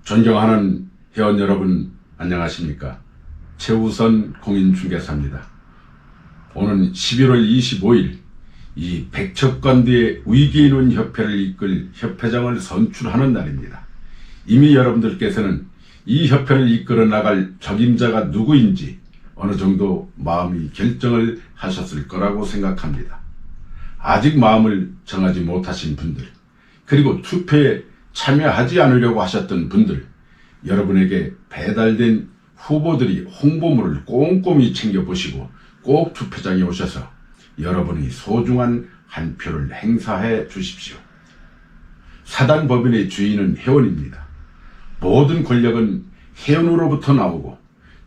존경하는 회원 여러분, 안녕하십니까? 최우선 공인중개사입니다. 오늘 11월 25일 이 백척관대의 위기에 놓인 협회를 이끌 협회장을 선출하는 날입니다. 이미 여러분들께서는 이 협회를 이끌어 나갈 적임자가 누구인지 어느 정도 마음이 결정을 하셨을 거라고 생각합니다. 아직 마음을 정하지 못하신 분들, 그리고 투표에 참여하지 않으려고 하셨던 분들, 여러분에게 배달된 후보들이 홍보물을 꼼꼼히 챙겨보시고 꼭 투표장에 오셔서 여러분의 소중한 한 표를 행사해 주십시오. 사단법인의 주인은 회원입니다. 모든 권력은 회원으로부터 나오고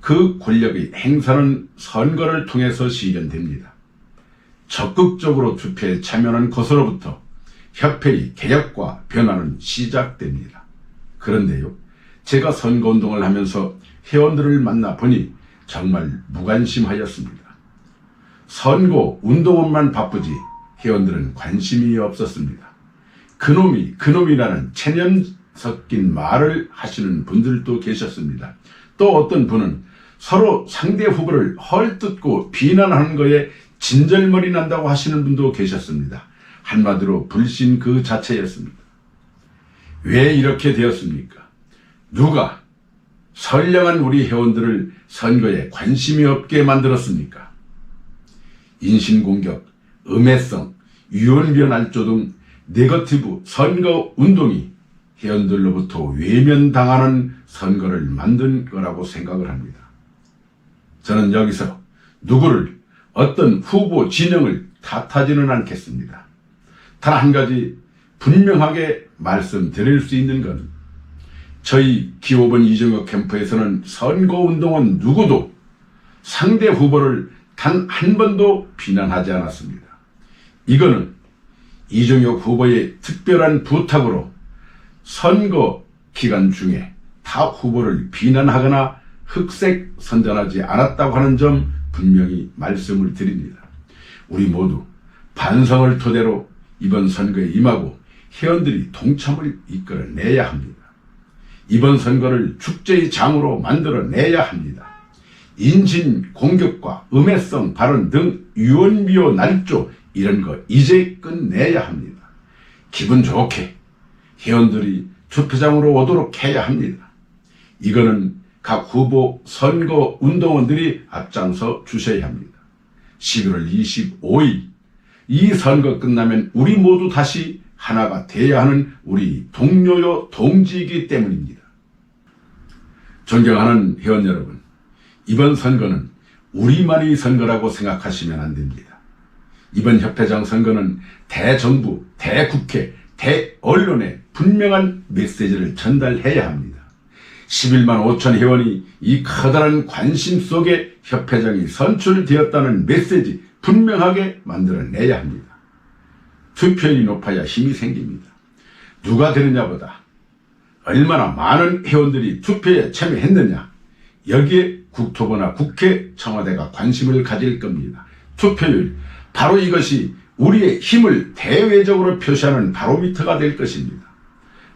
그 권력의 행사는 선거를 통해서 실현됩니다. 적극적으로 투표에 참여하는 것으로부터 협회의 개혁과 변화는 시작됩니다. 그런데요, 제가 선거운동을 하면서 회원들을 만나보니 정말 무관심하였습니다. 선거운동원만 바쁘지 회원들은 관심이 없었습니다. 그놈이라는 체년 섞인 말을 하시는 분들도 계셨습니다. 또 어떤 분은 서로 상대 후보를 헐뜯고 비난하는 거에 진절머리 난다고 하시는 분도 계셨습니다. 한마디로 불신 그 자체였습니다. 왜 이렇게 되었습니까? 누가 선량한 우리 회원들을 선거에 관심이 없게 만들었습니까? 인신공격, 음해성, 유언비어날조 등 네거티브 선거 운동이 회원들로부터 외면당하는 선거를 만든 거라고 생각을 합니다. 저는 여기서 누구를, 어떤 후보 진영을 탓하지는 않겠습니다. 단 한 가지 분명하게 말씀드릴 수 있는 건, 저희 기호번 이정혁 캠프에서는 선거운동은 누구도 상대 후보를 단 한 번도 비난하지 않았습니다. 이거는 이정혁 후보의 특별한 부탁으로 선거 기간 중에 타 후보를 비난하거나 흑색 선전하지 않았다고 하는 점 분명히 말씀을 드립니다. 우리 모두 반성을 토대로 이번 선거에 임하고 회원들이 동참을 이끌어내야 합니다. 이번 선거를 축제의 장으로 만들어내야 합니다. 인신 공격과 음해성 발언 등 유언비어 날조 이런 거 이제 끝내야 합니다. 기분 좋게 회원들이 투표장으로 오도록 해야 합니다. 이거는 각 후보 선거운동원들이 앞장서 주셔야 합니다. 11월 25일 이 선거 끝나면 우리 모두 다시 하나가 돼야 하는 우리 동료요 동지이기 때문입니다. 존경하는 회원 여러분, 이번 선거는 우리만의 선거라고 생각하시면 안 됩니다. 이번 협회장 선거는 대정부, 대국회, 대언론에 분명한 메시지를 전달해야 합니다. 11만 5천 회원이 이 커다란 관심 속에 협회장이 선출되었다는 메시지 분명하게 만들어내야 합니다. 투표율이 높아야 힘이 생깁니다. 누가 되느냐보다 얼마나 많은 회원들이 투표에 참여했느냐, 여기에 국토부나 국회, 청와대가 관심을 가질 겁니다. 투표율, 바로 이것이 우리의 힘을 대외적으로 표시하는 바로미터가 될 것입니다.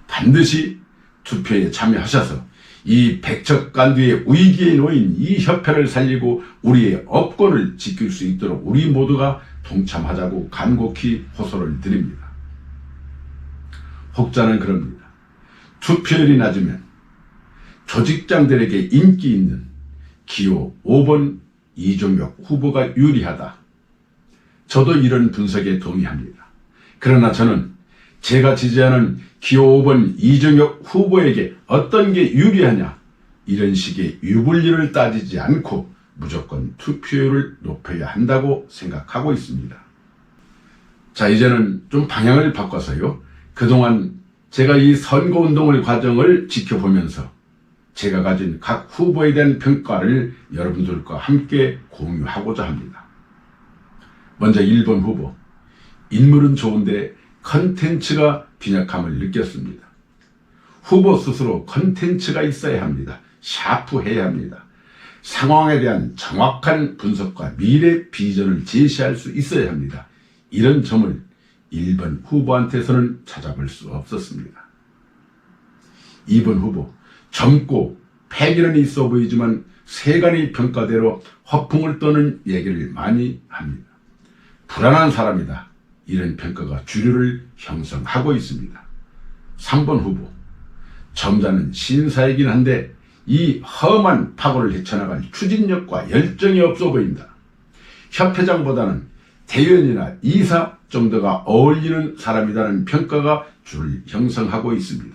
반드시 투표에 참여하셔서 이 백척간두의 위기에 놓인 이 협회를 살리고 우리의 업권을 지킬 수 있도록 우리 모두가 동참하자고 간곡히 호소를 드립니다. 혹자는 그럽니다. 투표율이 낮으면 조직장들에게 인기 있는 기호 5번 이정혁 후보가 유리하다. 저도 이런 분석에 동의합니다. 그러나 저는 제가 지지하는 기호 5번 이정혁 후보에게 어떤 게 유리하냐, 이런 식의 유불리를 따지지 않고 무조건 투표율을 높여야 한다고 생각하고 있습니다. 자, 이제는 좀 방향을 바꿔서요, 그동안 제가 이 선거운동의 과정을 지켜보면서 제가 가진 각 후보에 대한 평가를 여러분들과 함께 공유하고자 합니다. 먼저 1번 후보, 인물은 좋은데 컨텐츠가 빈약함을 느꼈습니다. 후보 스스로 컨텐츠가 있어야 합니다. 샤프해야 합니다. 상황에 대한 정확한 분석과 미래 비전을 제시할 수 있어야 합니다. 이런 점을 1번 후보한테서는 찾아볼 수 없었습니다. 2번 후보, 젊고 패기는 있어 보이지만 세간의 평가대로 허풍을 떠는 얘기를 많이 합니다. 불안한 사람이다. 이런 평가가 주류를 형성하고 있습니다. 3번 후보. 점잖은 신사이긴 한데 이 험한 파고를 헤쳐나갈 추진력과 열정이 없어 보인다. 협회장보다는 대의원이나 이사 정도가 어울리는 사람이라는 평가가 주를 형성하고 있습니다.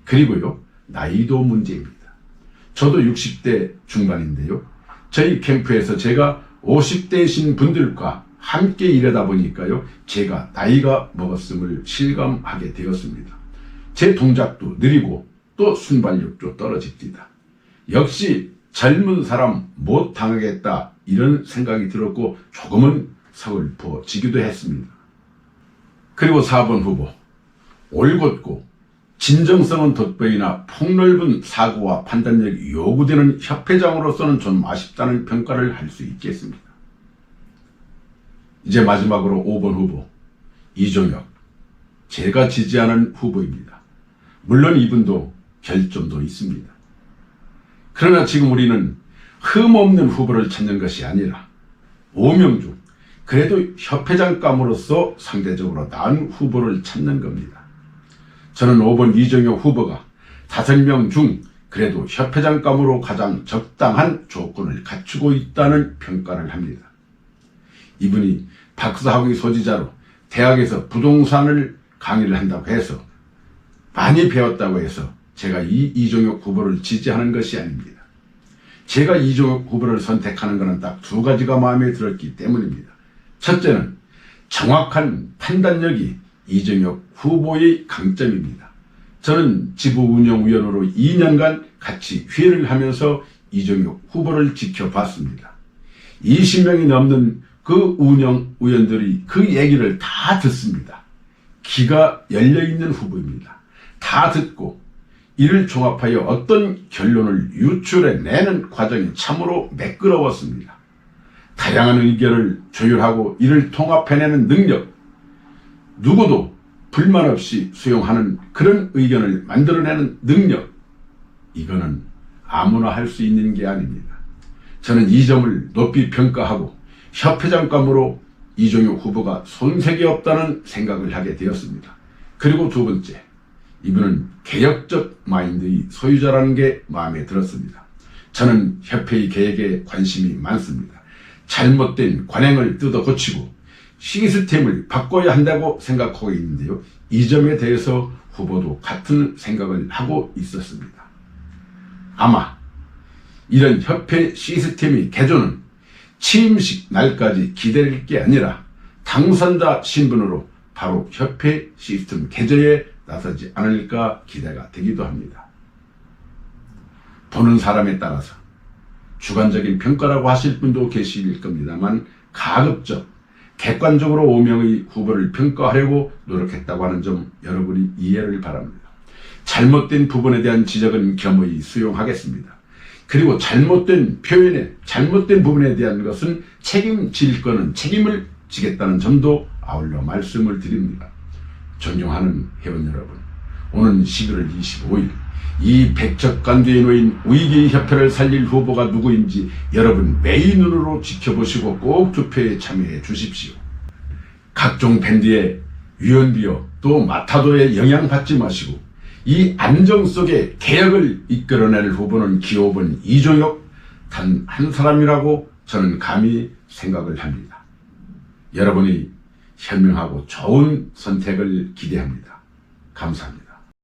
그리고요, 나이도 문제입니다. 저도 60대 중반인데요. 저희 캠프에서 제가 50대이신 분들과 함께 일하다 보니까요, 제가 나이가 먹었음을 실감하게 되었습니다. 제 동작도 느리고 또 순발력도 떨어집니다. 역시 젊은 사람 못 당하겠다 이런 생각이 들었고 조금은 서글퍼지기도 했습니다. 그리고 4번 후보. 올곧고 진정성은 돋보이나 폭넓은 사고와 판단력이 요구되는 협회장으로서는 좀 아쉽다는 평가를 할 수 있겠습니다. 이제 마지막으로 5번 후보. 이종혁. 제가 지지하는 후보입니다. 물론 이분도 결점도 있습니다. 그러나 지금 우리는 흠없는 후보를 찾는 것이 아니라 5명 중 그래도 협회장감으로서 상대적으로 나은 후보를 찾는 겁니다. 저는 5번 이종혁 후보가 5명 중 그래도 협회장감으로 가장 적당한 조건을 갖추고 있다는 평가를 합니다. 이분이 박사학위 소지자로 대학에서 부동산을 강의를 한다고 해서 많이 배웠다고 해서 제가 이 이종혁 후보를 지지하는 것이 아닙니다. 제가 이종혁 후보를 선택하는 것은 딱 2가지가 마음에 들었기 때문입니다. 첫째는 정확한 판단력이 이종혁 후보의 강점입니다. 저는 지부운영위원으로 2년간 같이 회의를 하면서 이종혁 후보를 지켜봤습니다. 20명이 넘는 그 운영위원들이 그 얘기를 다 듣습니다. 귀가 열려있는 후보입니다. 다 듣고 이를 종합하여 어떤 결론을 유출해내는 과정이 참으로 매끄러웠습니다. 다양한 의견을 조율하고 이를 통합해내는 능력, 누구도 불만 없이 수용하는 그런 의견을 만들어내는 능력, 이거는 아무나 할 수 있는 게 아닙니다. 저는 이 점을 높이 평가하고 협회장감으로 이종혁 후보가 손색이 없다는 생각을 하게 되었습니다. 그리고 2번째, 이분은 개혁적 마인드의 소유자라는 게 마음에 들었습니다. 저는 협회의 계획에 관심이 많습니다. 잘못된 관행을 뜯어 고치고 시스템을 바꿔야 한다고 생각하고 있는데요. 이 점에 대해서 후보도 같은 생각을 하고 있었습니다. 아마 이런 협회 시스템의 개조는 취임식 날까지 기다릴 게 아니라 당선자 신분으로 바로 협회 시스템 개조에 나서지 않을까 기대가 되기도 합니다. 보는 사람에 따라서 주관적인 평가라고 하실 분도 계실 겁니다만 가급적 객관적으로 5명의 후보를 평가하려고 노력했다고 하는 점 여러분이 이해를 바랍니다. 잘못된 부분에 대한 지적은 겸허히 수용하겠습니다. 그리고 잘못된 표현에 잘못된 부분에 대한 것은 책임질 거는 책임을 지겠다는 점도 아울러 말씀을 드립니다. 존경하는 회원 여러분, 오는 11월 25일 이 백척간두에 놓인 위기의 협회를 살릴 후보가 누구인지 여러분 매의 눈으로 지켜보시고 꼭 투표에 참여해 주십시오. 각종 밴드의 위원비요 또 마타도에 영향받지 마시고 이 안정 속에 개혁을 이끌어낼 후보는 기호5번 이종혁 단 한 사람이라고 저는 감히 생각을 합니다. 여러분이 현명하고 좋은 선택을 기대합니다. 감사합니다.